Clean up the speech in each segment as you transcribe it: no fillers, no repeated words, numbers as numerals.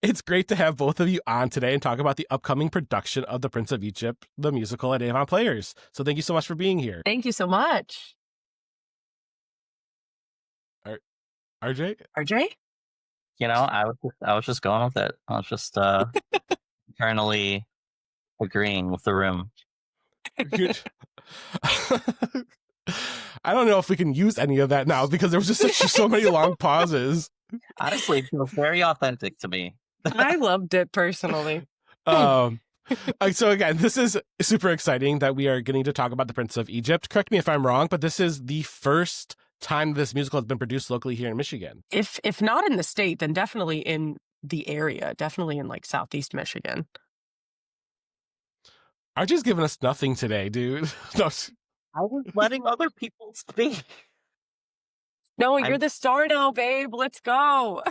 It's great to have both of you on today and talk about the upcoming production of The Prince of Egypt, the musical at Avon Players. So thank you so much for being here. Thank you so much. RJ? RJ? I was just going with it. I was just internally agreeing with the room. Good. I don't know if we can use any of that now because there was just so many long pauses. Honestly, it feels very authentic to me. I loved it personally. So again, this is super exciting that we are getting to talk about The Prince of Egypt. Correct me if I'm wrong, but this is the first time this musical has been produced locally here in Michigan. If not in the state, then definitely in the area, definitely in like Southeast Michigan. RJ's giving us nothing today, dude. No. I was letting other people speak. No, you're the star now, babe. Let's go.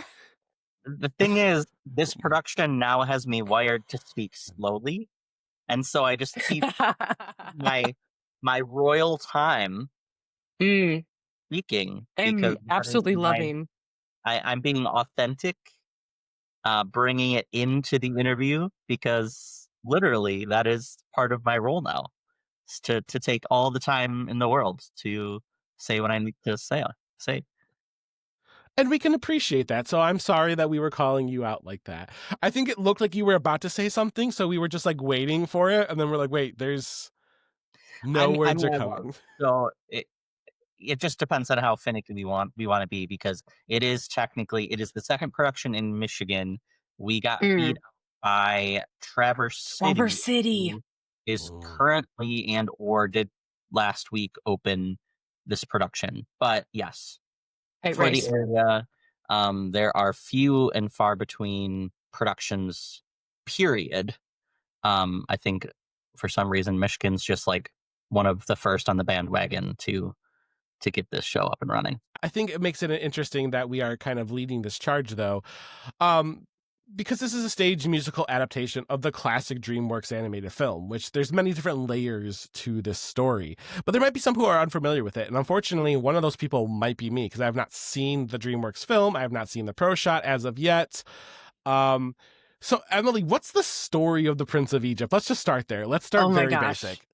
The thing is, this production now has me wired to speak slowly, and so I just keep my royal time speaking because I'm absolutely loving. I'm being authentic, bringing it into the interview because literally that is part of my role now, is to take all the time in the world to say what I need to say. And we can appreciate that. So I'm sorry that we were calling you out like that. I think it looked like you were about to say something, so we were just like waiting for it, and then we're like, wait, there's no words are coming. So it just depends on how finicky we want to be, because it is the second production in Michigan. We got beat up by Traverse City. Who is currently or did last week open this production. But yes, for the area, there are few and far between productions, period. I think for some reason Michigan's just like one of the first on the bandwagon to get this show up and running. I think it makes it interesting that we are kind of leading this charge, though, because this is a stage musical adaptation of the classic DreamWorks animated film, which there's many different layers to this story. But there might be some who are unfamiliar with it. And unfortunately, one of those people might be me, because I have not seen the DreamWorks film. I have not seen the pro shot as of yet. So, Emily, what's the story of The Prince of Egypt? Let's just start there. Let's start very basic.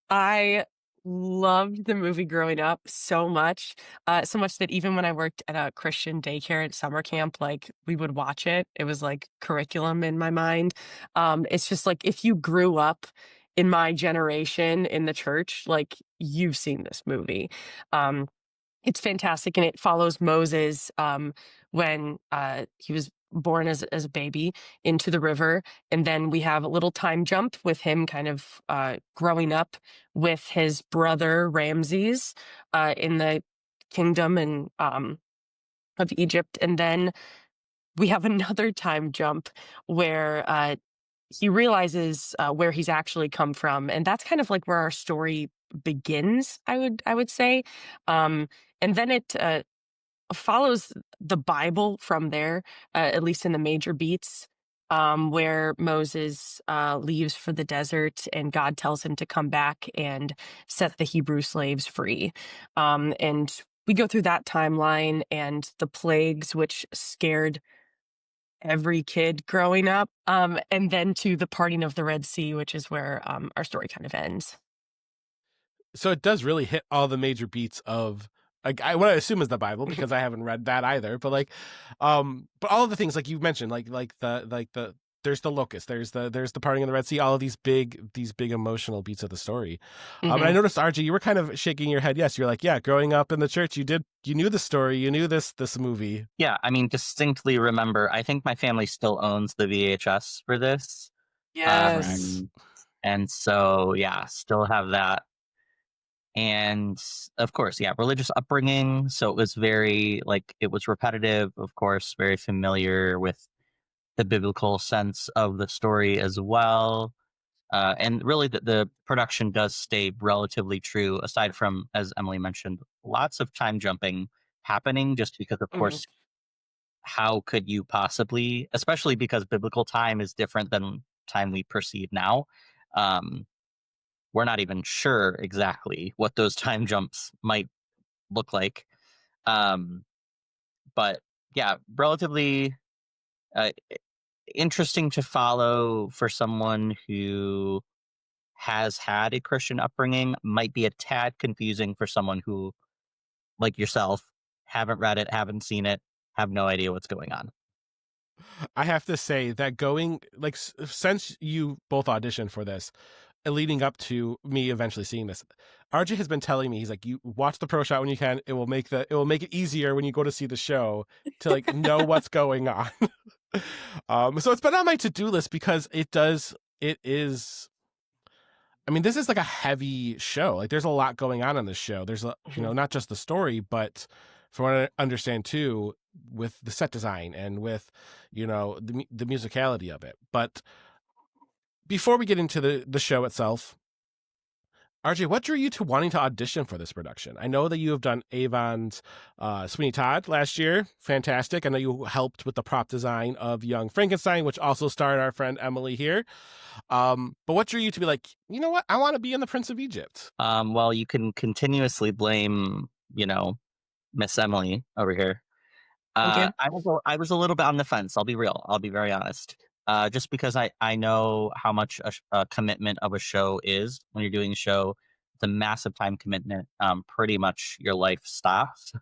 I loved the movie growing up so much that even when I worked at a Christian daycare at summer camp, like we would watch it. It was like curriculum in my mind. It's just like if you grew up in my generation in the church, like you've seen this movie. It's fantastic, and it follows Moses when he was born as a baby into the river, and then we have a little time jump with him kind of growing up with his brother Ramses in the kingdom and of Egypt, and then we have another time jump where he realizes where he's actually come from, and that's kind of like where our story begins. I would say, and then it follows the Bible from there, at least in the major beats, where Moses leaves for the desert and God tells him to come back and set the Hebrew slaves free. And we go through that timeline and the plagues, which scared every kid growing up, and then to the parting of the Red Sea, which is where our story kind of ends. So it does really hit all the major beats of what I assume is the Bible, because I haven't read that either. But but all of the things like you mentioned, like the there's the locust, there's the parting of the Red Sea, all of these big emotional beats of the story. But I noticed, RJ, you were kind of shaking your head. Yes, you're like, yeah, growing up in the church, you knew the story, you knew this movie. Yeah, I mean, distinctly remember. I think my family still owns the VHS for this. Yes. And so yeah, still have that. And of course, yeah, religious upbringing. So it was it was repetitive, of course, very familiar with the biblical sense of the story as well. And really, the production does stay relatively true, aside from, as Emily mentioned, lots of time jumping happening, just because, of course, how could you possibly, especially because biblical time is different than time we perceive now. We're not even sure exactly what those time jumps might look like. But yeah, relatively, interesting to follow for someone who has had a Christian upbringing, might be a tad confusing for someone who, like yourself, haven't read it, haven't seen it, have no idea what's going on. I have to say that going like since you both auditioned for this, leading up to me eventually seeing this, RJ has been telling me, he's like, you watch the pro shot when you can. It will make it easier when you go to see the show to like know what's going on. So it's been on my to-do list because it is. I mean, this is like a heavy show. Like, there's a lot going on in this show. There's Mhm. not just the story, but from what I understand too, with the set design and with, the musicality of it. But before we get into the show itself, RJ, what drew you to wanting to audition for this production? I know that you have done Avon's Sweeney Todd last year. Fantastic. I know you helped with the prop design of Young Frankenstein, which also starred our friend Emily here. But what drew you to be like, you know what? I want to be in the Prince of Egypt. Well, you can continuously blame, Miss Emily over here. Thank you. I was a little bit on the fence. I'll be real. I'll be very honest. Just because I know how much a commitment of a show is when you're doing a show. It's a massive time commitment. Pretty much your life stops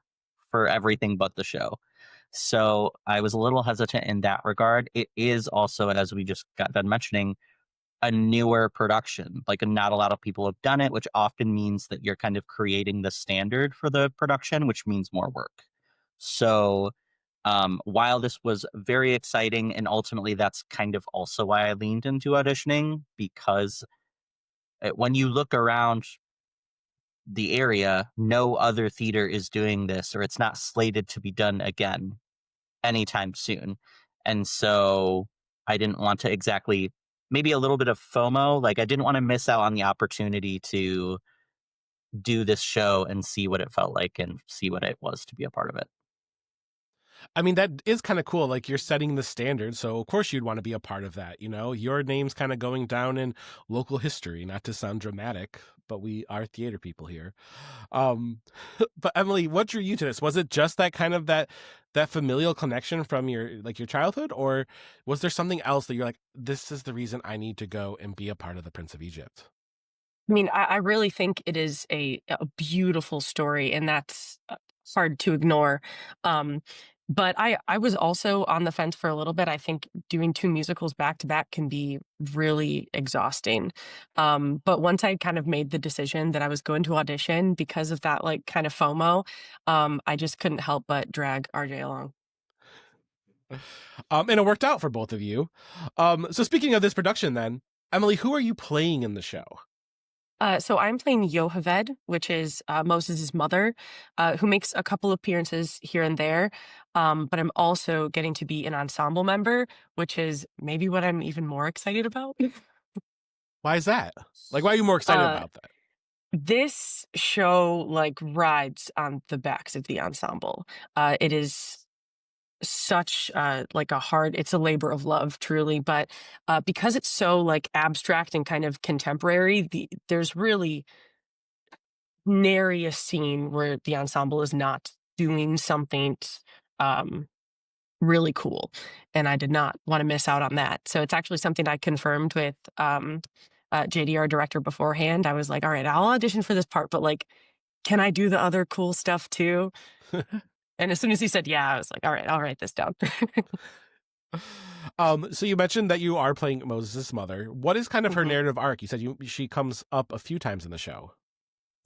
for everything but the show. So I was a little hesitant in that regard. It is also, as we just got done mentioning, a newer production. Like not a lot of people have done it, which often means that you're kind of creating the standard for the production, which means more work. So while this was very exciting, and ultimately that's kind of also why I leaned into auditioning, because when you look around the area, no other theater is doing this, or it's not slated to be done again anytime soon. And so I didn't want to exactly, maybe a little bit of FOMO. Like I didn't want to miss out on the opportunity to do this show and see what it felt like and see what it was to be a part of it. I mean, that is kind of cool. Like, you're setting the standard. So, of course, you'd want to be a part of that. Your name's kind of going down in local history, not to sound dramatic, but we are theater people here. Um, but Emily, what drew you to this? Was it just that kind of that familial connection from your childhood, or was there something else that you're like, this is the reason I need to go and be a part of the Prince of Egypt? I mean, I really think it is a beautiful story, and that's hard to ignore. Um, but I was also on the fence for a little bit. I think doing two musicals back to back can be really exhausting. But once I kind of made the decision that I was going to audition because of that, like kind of FOMO, I just couldn't help but drag RJ along. And it worked out for both of you. So speaking of this production, then, Emily, who are you playing in the show? So I'm playing Yocheved, which is Moses' mother, who makes a couple appearances here and there. But I'm also getting to be an ensemble member, which is maybe what I'm even more excited about. Why is that? Like, why are you more excited uh, about that? this show like rides on the backs of the ensemble. It is such like it's a labor of love, truly. But because it's so like abstract and kind of contemporary, there's really nary a scene where the ensemble is not doing something um, really cool. And I did not want to miss out on that. So it's actually something I confirmed with JDR director beforehand. I was like, all right, I'll audition for this part, but like, can I do the other cool stuff too? And as soon as he said, yeah, I was like, all right, I'll write this down. So you mentioned that you are playing Moses' mother. What is kind of her Mhm. narrative arc? You said she comes up a few times in the show.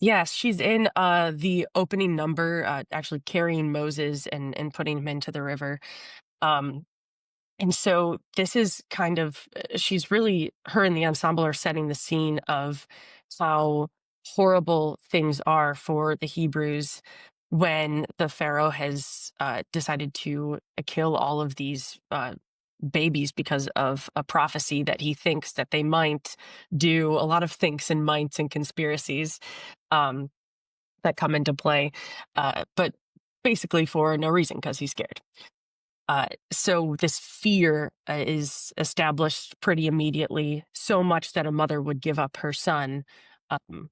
Yes, she's in the opening number, actually carrying Moses and putting him into the river. Um, And so this is kind of she's really her and the ensemble are setting the scene of how horrible things are for the Hebrews when the Pharaoh has decided to kill all of these babies because of a prophecy that he thinks that they might do. A lot of thinks and mights and conspiracies um, that come into play, but basically for no reason because he's scared. So this fear is established pretty immediately, so much that a mother would give up her son. Um,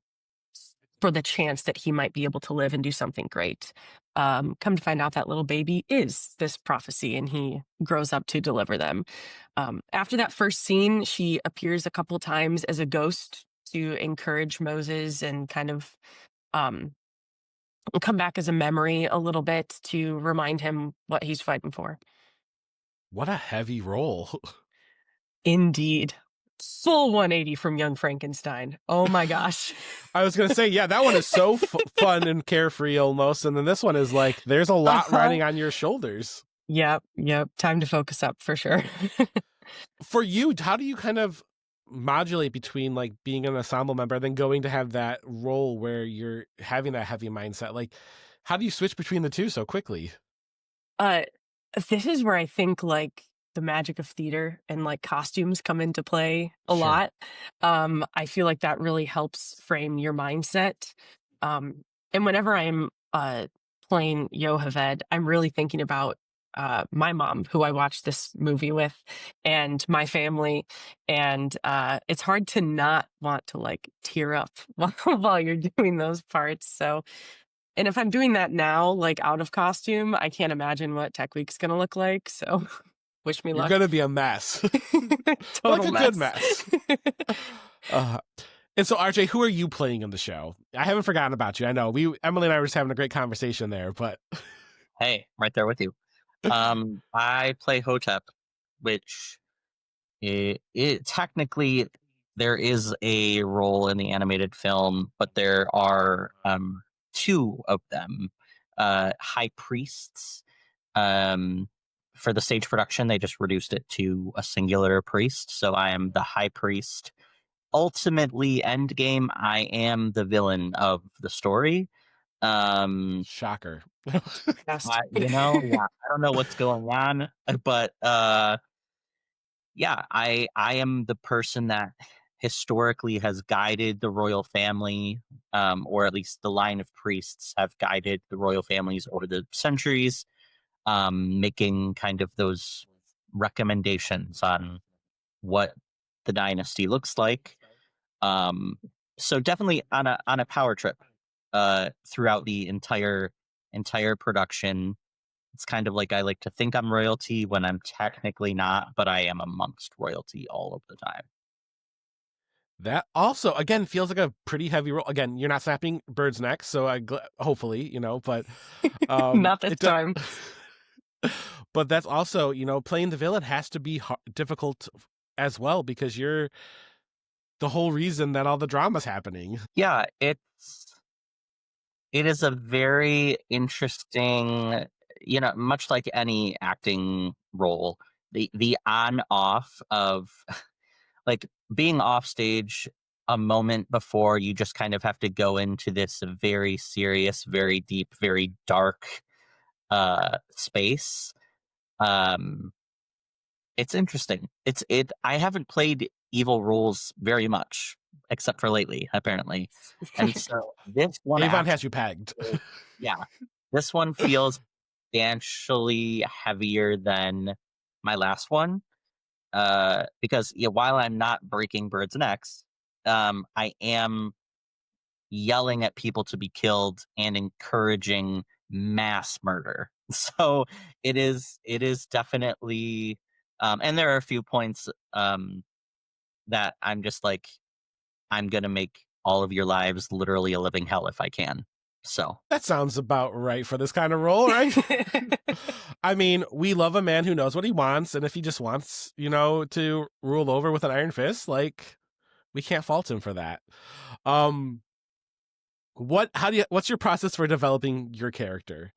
for the chance that he might be able to live and do something great. Come to find out that little baby is this prophecy and he grows up to deliver them. After that first scene, she appears a couple times as a ghost to encourage Moses and kind of um, come back as a memory a little bit to remind him what he's fighting for. What a heavy role. Indeed. Full 180 from Young Frankenstein. Oh my gosh. I was going to say, yeah, that one is so fun and carefree almost. And then this one is like, there's a lot riding on your shoulders. Yep. Time to focus up for sure. For you, how do you kind of modulate between like being an ensemble member and then going to have that role where you're having that heavy mindset? Like, how do you switch between the two so quickly? Uh, this is where I think like the magic of theater and like costumes come into play a Sure. lot. I feel like that really helps frame your mindset. And whenever I'm playing Yocheved, I'm really thinking about my mom, who I watched this movie with, and my family. And it's hard to not want to like tear up while you're doing those parts. So and if I'm doing that now, like out of costume, I can't imagine what Tech Week's gonna look like. So wish me You're luck. going to be a mess. Total like a mess. good mess. And so, RJ, who are you playing in the show? I haven't forgotten about you. I know Emily and I were just having a great conversation there, but Hey, right there with you. I play Hotep, which it technically there is a role in the animated film, but there are two of them. High priests. Um, for the stage production, they just reduced it to a singular priest. So I am the high priest. Ultimately, endgame, I am the villain of the story. shocker. Best. Yeah, I don't know what's going on, but yeah, I am the person that historically has guided the royal family, or at least the line of priests have guided the royal families over the centuries, making kind of those recommendations on what the dynasty looks like. So definitely on a power trip throughout the entire production. It's kind of like I like to think I'm royalty when I'm technically not, but I am amongst royalty all of the time. That also, again, feels like a pretty heavy role. Again, you're not snapping birds' necks, so hopefully, but Not this it time. but that's also, playing the villain has to be difficult as well because you're the whole reason that all the drama's happening. Yeah, it is a very interesting, much like any acting role, the on off of like being off stage a moment before you just kind of have to go into this very serious, very deep, very dark space. Um it's interesting. I haven't played evil roles very much except for lately, apparently. And so this one Avon has actually, you pegged. yeah, this one feels substantially heavier than my last one. Because while I'm not breaking birds' necks, I am yelling at people to be killed and encouraging mass murder. So it is definitely, and there are a few points that I'm just like, I'm gonna make all of your lives literally a living hell if I can. So That sounds about right for this kind of role, right? I mean, we love a man who knows what he wants, and if he just wants, to rule over with an iron fist, like, we can't fault him for that. What's your process for developing your character?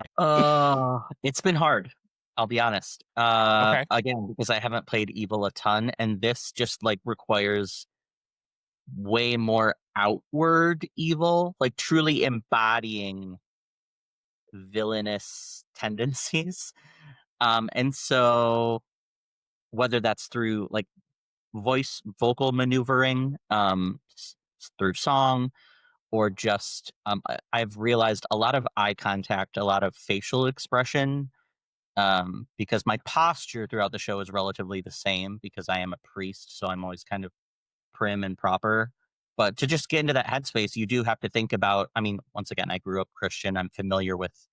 it's been hard. I'll be honest. Okay. Again, because I haven't played evil a ton, and this just like requires way more outward evil, like truly embodying villainous tendencies. And so whether that's through like vocal maneuvering, through song, or just I've realized a lot of eye contact, a lot of facial expression, because my posture throughout the show is relatively the same because I am a priest, so I'm always kind of prim and proper. But to just get into that headspace, you do have to think about, I mean, once again, I grew up Christian. I'm familiar with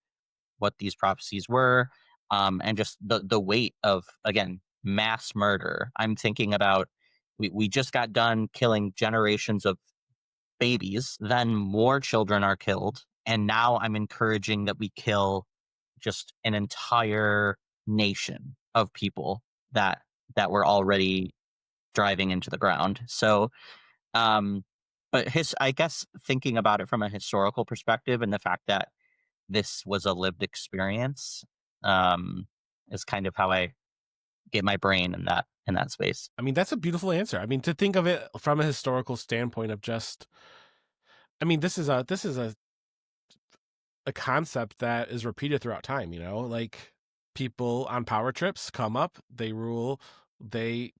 what these prophecies were, and just the weight of, again, mass murder. I'm thinking about, we just got done killing generations of babies, then more children are killed, and now I'm encouraging that we kill just an entire nation of people that were already driving into the ground. So, um, but I guess thinking about it from a historical perspective and the fact that this was a lived experience, um, is kind of how I get my brain in that space. I mean, that's a beautiful answer. I mean, to think of it from a historical standpoint of just, I mean, this is a concept that is repeated throughout time, you know, like people on power trips come up, they rule, they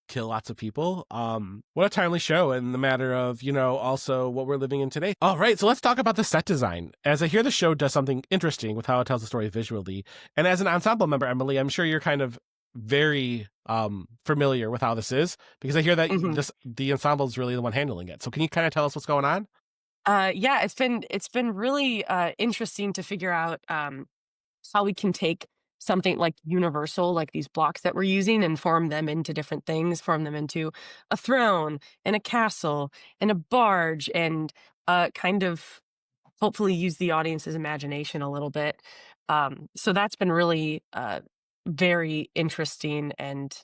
kill lots of people. What a timely show in the matter of, you know, also what we're living in today. All right, so let's talk about the set design. As I hear the show does something interesting with how it tells the story visually. And as an ensemble member, Emily, I'm sure you're kind of very familiar with how this is, because I hear that Mhm. the ensemble is really the one handling it. So can you kind of tell us what's going on? Yeah, it's been really interesting to figure out how we can take something like universal, like these blocks that we're using, and form them into different things, form them into a throne and a castle and a barge, and kind of hopefully use the audience's imagination a little bit. So that's been really very interesting and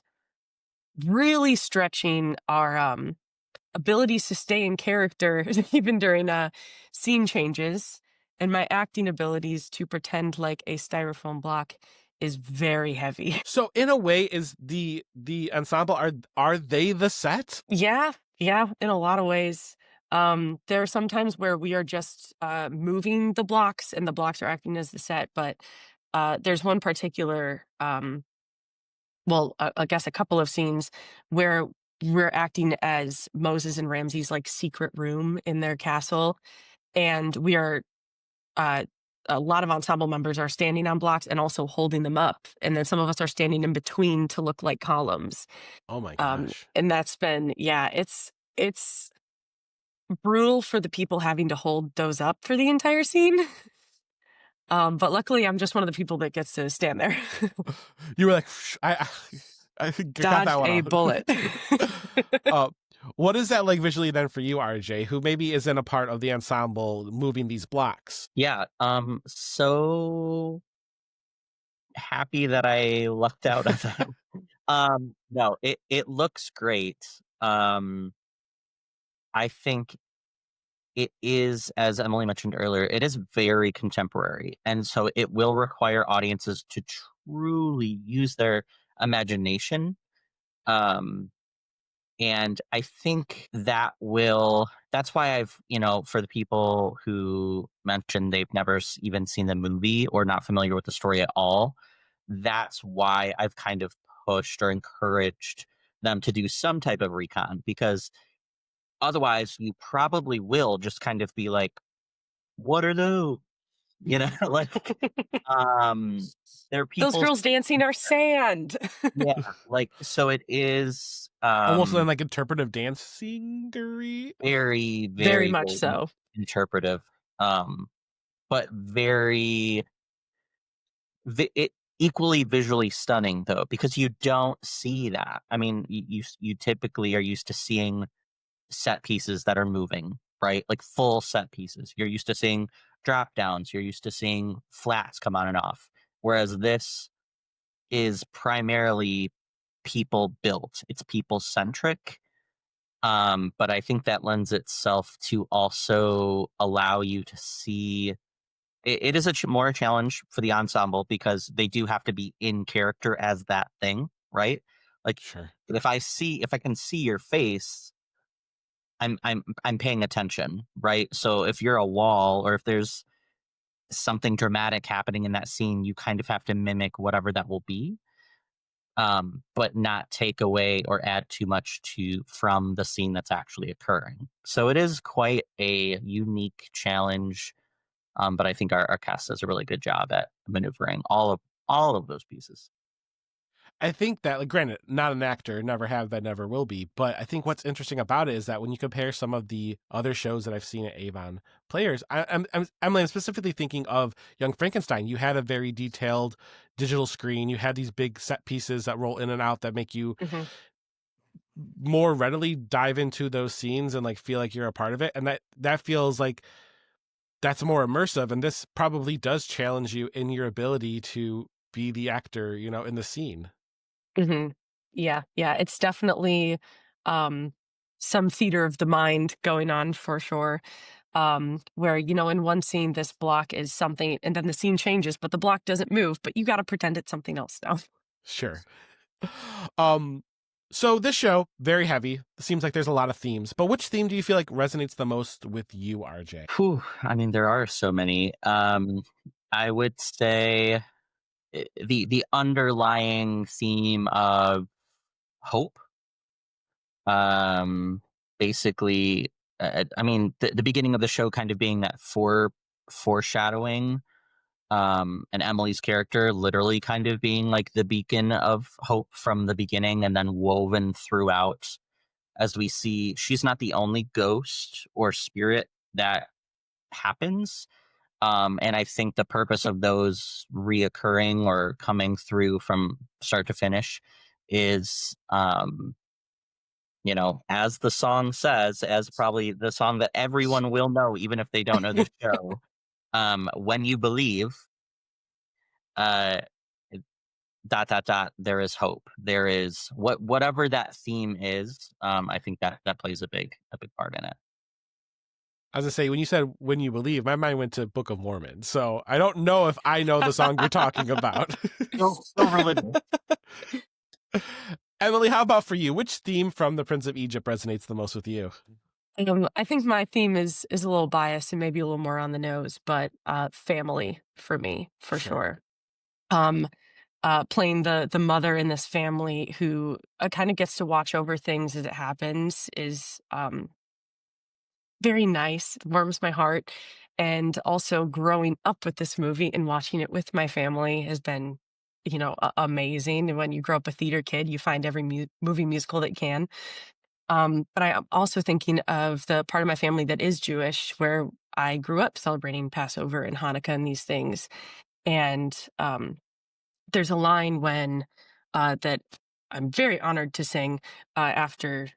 really stretching our abilities to stay in character even during scene changes, and my acting abilities to pretend like a styrofoam block is very heavy. So in a way, is the ensemble, are they the set? Yeah, yeah, in a lot of ways. There are some times where we are just moving the blocks and the blocks are acting as the set, but there's one particular well, I guess a couple of scenes where we're acting as Moses and Ramses like secret room in their castle, and we are uh, a lot of ensemble members are standing on blocks and also holding them up, and then some of us are standing in between to look like columns. Oh my gosh. And that's been, yeah, it's brutal for the people having to hold those up for the entire scene. But luckily, I'm just one of the people that gets to stand there. You were like, I got that Dodged one a off. bullet. uh, what is that like visually then for you, RJ, who maybe isn't a part of the ensemble moving these blocks? Yeah, so happy that I lucked out at that. No, it looks great. Um, I think it is, as Emily mentioned earlier, it is very contemporary, and so it will require audiences to truly use their imagination. Um, and I think that's why for the people who mentioned they've never even seen the movie or not familiar with the story at all, that's why I've kind of pushed or encouraged them to do some type of recon, because otherwise you probably will just kind of be like, what are those? You know, like, um, there are Those people, girls dancing are sand. yeah, like, so it is, Almost then like interpretive dancingery. very, Very very, much very so. interpretive, um, but very, it equally visually stunning though, because you don't see that. I mean, you typically are used to seeing set pieces that are moving, right? Like full set pieces. You're used to seeing drop downs. You're used to seeing flats come on and off. Whereas this is primarily people built. It's people centric. But I think that lends itself to also allow you to see. It is more a challenge for the ensemble because they do have to be in character as that thing, right? Like Sure. if I can see your face, I'm paying attention, right? So if you're a wall or if there's something dramatic happening in that scene, you kind of have to mimic whatever that will be, but not take away or add too much to from the scene that's actually occurring. So it is quite a unique challenge, but I think our cast does a really good job at maneuvering all of those pieces. I think that, like, granted, not an actor, never have been, never will be, but I think what's interesting about it is that when you compare some of the other shows that I've seen at Avon Players, I'm specifically thinking of Young Frankenstein. You had a very detailed digital screen. You had these big set pieces that roll in and out that make you Hmm. more readily dive into those scenes and like feel like you're a part of it. And that feels like that's more immersive. And this probably does challenge you in your ability to be the actor, in the scene. Hmm. Yeah, yeah, it's definitely um, some theater of the mind going on for sure. Where in one scene this block is something, and then the scene changes, but the block doesn't move, but you got to pretend it's something else now. Sure. Um, so this show, very heavy. Seems like there's a lot of themes, but which theme do you feel like resonates the most with you, RJ? Whew, I mean, there are so many. I would say the underlying theme of hope. Um, Basically, I mean, the beginning of the show kind of being that foreshadowing, and Emily's character literally kind of being like the beacon of hope from the beginning, and then woven throughout as we see she's not the only ghost or spirit that happens. And I think the purpose of those reoccurring or coming through from start to finish is, as the song says, as probably the song that everyone will know, even if they don't know the show, when you believe, uh, dot dot dot, there is hope. There is whatever that theme is. I think that plays a big part in it. As I say, when you said "When You Believe," my mind went to Book of Mormon. So I don't know if I know the song you're talking about. So religious. Emily, how about for you? Which theme from The Prince of Egypt resonates the most with you? I think my theme is a little biased and maybe a little more on the nose, but family for me for Sure. sure. Um, Playing the mother in this family who kind of gets to watch over things as it happens is very nice, warms my heart. And also growing up with this movie and watching it with my family has been, amazing. And when you grow up a theater kid, you find every movie musical that you can. But I am also thinking of the part of my family that is Jewish, where I grew up celebrating Passover and Hanukkah and these things. And there's a line when that I'm very honored to sing after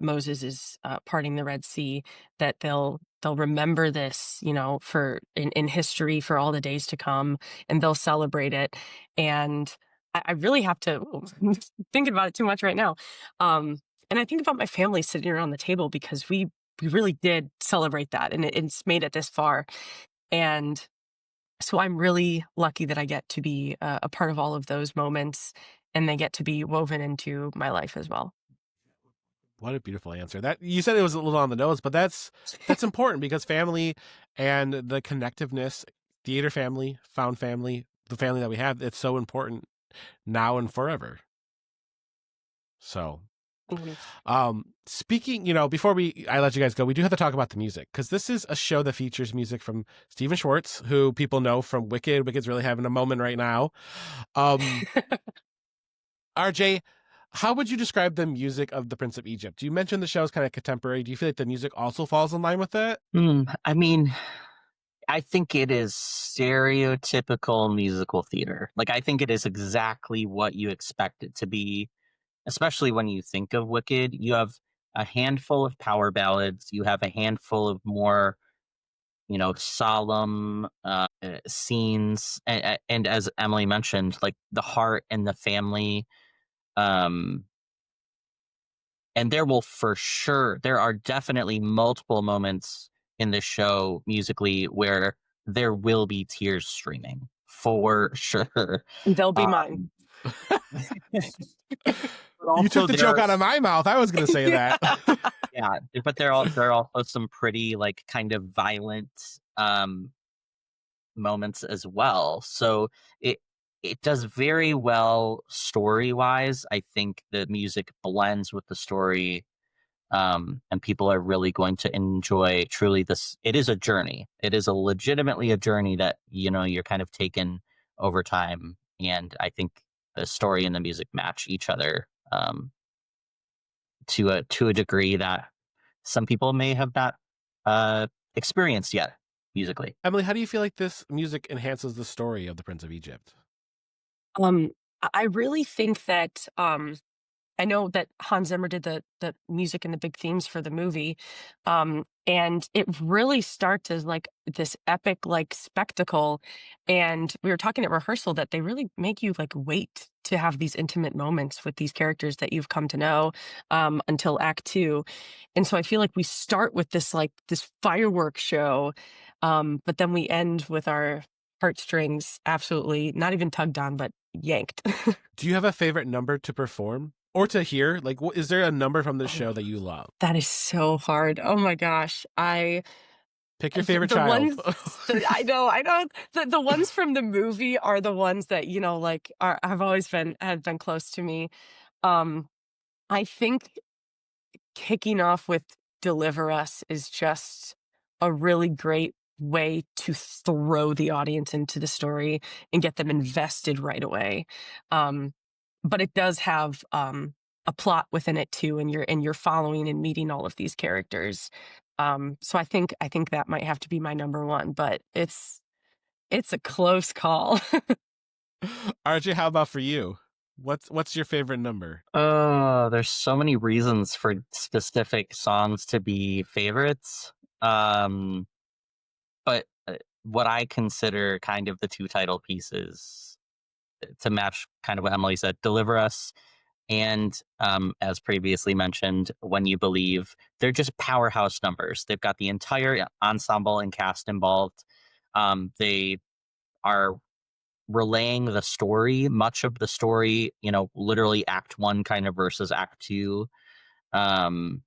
Moses is parting the Red Sea, that they'll remember this, for in history for all the days to come, and they'll celebrate it. And I really have to thinking about it too much right now. And I think about my family sitting around the table because we really did celebrate that, and it's made it this far. And so I'm really lucky that I get to be a part of all of those moments, and they get to be woven into my life as well. What a beautiful answer. That you said it was a little on the nose, but that's important because family and the connectiveness, theater family, found family, the family that we have, it's so important now and forever. So, Mhm. speaking, before I let you guys go, we do have to talk about the music because this is a show that features music from Stephen Schwartz, who people know from Wicked. Wicked's really having a moment right now. RJ, how would you describe the music of The Prince of Egypt? You mentioned the show is kind of contemporary. Do you feel like the music also falls in line with it? I mean, I think it is stereotypical musical theater. Like, I think it is exactly what you expect it to be, especially when you think of Wicked. You have a handful of power ballads, you have a handful of more, solemn scenes. And as Emily mentioned, like the heart and the family. Um, and there are definitely multiple moments in this show musically where there will be tears streaming for sure. They'll be mine. Um, but You took also the joke there, out of my mouth. I was going to say that. yeah, but there are also some pretty like kind of violent moments as well. So it does very well story wise. I think the music blends with the story, and people are really going to enjoy truly this. It is a journey. It is a legitimately a journey that you're kind of taken over time, and I think the story and the music match each other to a degree that some people may have not experienced yet musically. Emily, how do you feel like this music enhances the story of the Prince of Egypt? Um, I really think that I know that Hans Zimmer did the music and the big themes for the movie, and it really starts as like this epic like spectacle. And we were talking at rehearsal that they really make you like wait to have these intimate moments with these characters that you've come to know until Act Two. And so I feel like we start with this like this fireworks show, but then we end with our heartstrings absolutely not even tugged on, but yanked. Do you have a favorite number to perform or to hear? Like, is there a number from the show Oh, that you love? that is so hard. Oh my gosh. Pick your favorite The child. ones I know. The ones from the movie are the ones that, you know, like, are have always have been close to me. Um, I think kicking off with "Deliver Us" is just a really great way to throw the audience into the story and get them invested right away. Um, but it does have, a plot within it too, and you're following and meeting all of these characters. So I think that might have to be my number one, but it's a close call. RJ, how about for you? What's your favorite number? Oh, there's so many reasons for specific songs to be favorites. Um, but what I consider kind of the two title pieces to match kind of what Emily said, Deliver Us and as previously mentioned, When You Believe, they're just powerhouse numbers. They've got the entire ensemble and cast involved. They are relaying the story, much of the story, literally act one kind of versus act two. Um,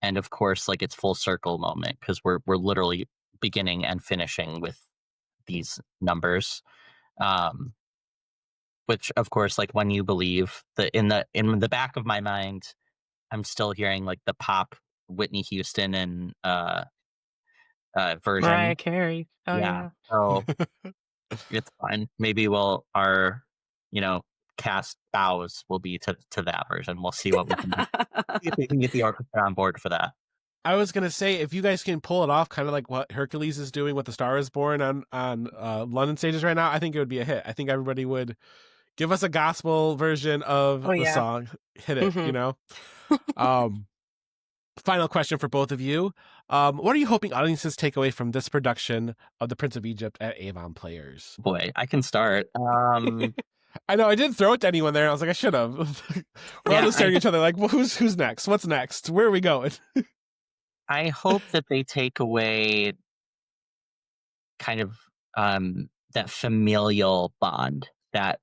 and of course, like it's full circle moment because we're literally beginning and finishing with these numbers. Um, which of course, like When You Believe, in the back of my mind, I'm still hearing like the pop Whitney Houston and version. Mariah Carey. Oh, Yeah. yeah. So it's fine. Maybe our, you know, cast bows will be to that version. We'll see what we can do. See if we can get the orchestra on board for that. I was gonna say, if you guys can pull it off, kind of like what Hercules is doing with The Star Is Born on London stages right now, I think it would be a hit. I think everybody would give us a gospel version of Oh, the yeah. song, hit it. Mhm. Um, Final question for both of you: what are you hoping audiences take away from this production of The Prince of Egypt at Avon Players? Boy, I can start. I know I didn't throw it to anyone there. I was like, I should have. We're all Yeah, just staring at each other like, well, who's next? What's next? Where are we going? I hope that they take away kind of that familial bond, that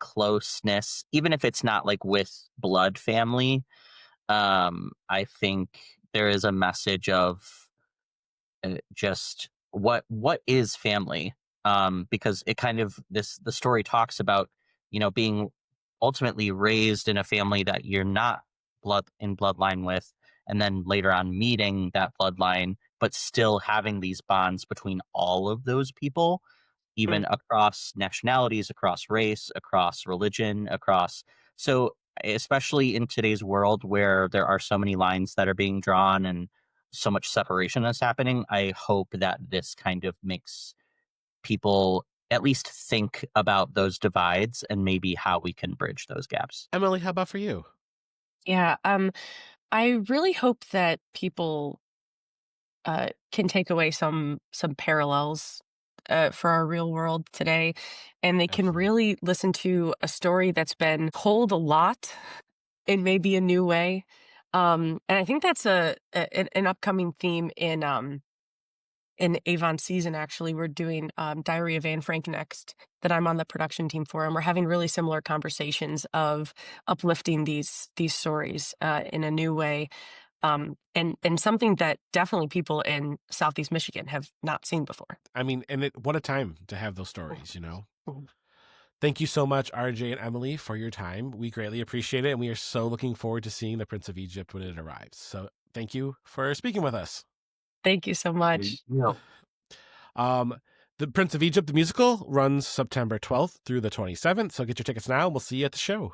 closeness, even if it's not like with blood family. I think there is a message of just what is family, because it kind of the story talks about being ultimately raised in a family that you're not bloodline with, and then later on meeting that bloodline, but still having these bonds between all of those people, even Mm. across nationalities, across race, across religion, across. So, especially in today's world where there are so many lines that are being drawn and so much separation that's happening, I hope that this kind of makes people at least think about those divides and maybe how we can bridge those gaps. Emily, how about for you? Yeah, I really hope that people can take away some parallels for our real world today, and they can Absolutely. really listen to a story that's been told a lot in maybe a new way. And I think that's an upcoming theme in Avon season. Actually, we're doing Diary of Anne Frank next that I'm on the production team for, and we're having really similar conversations of uplifting these stories in a new way, and something that definitely people in Southeast Michigan have not seen before. I mean, and what a time to have those stories, Mhm. Thank you so much, RJ and Emily, for your time. We greatly appreciate it, and we are so looking forward to seeing The Prince of Egypt when it arrives. So thank you for speaking with us. Thank you so much. Yeah. Um, The Prince of Egypt, the musical, runs September 12th through the 27th. So get your tickets now, and we'll see you at the show.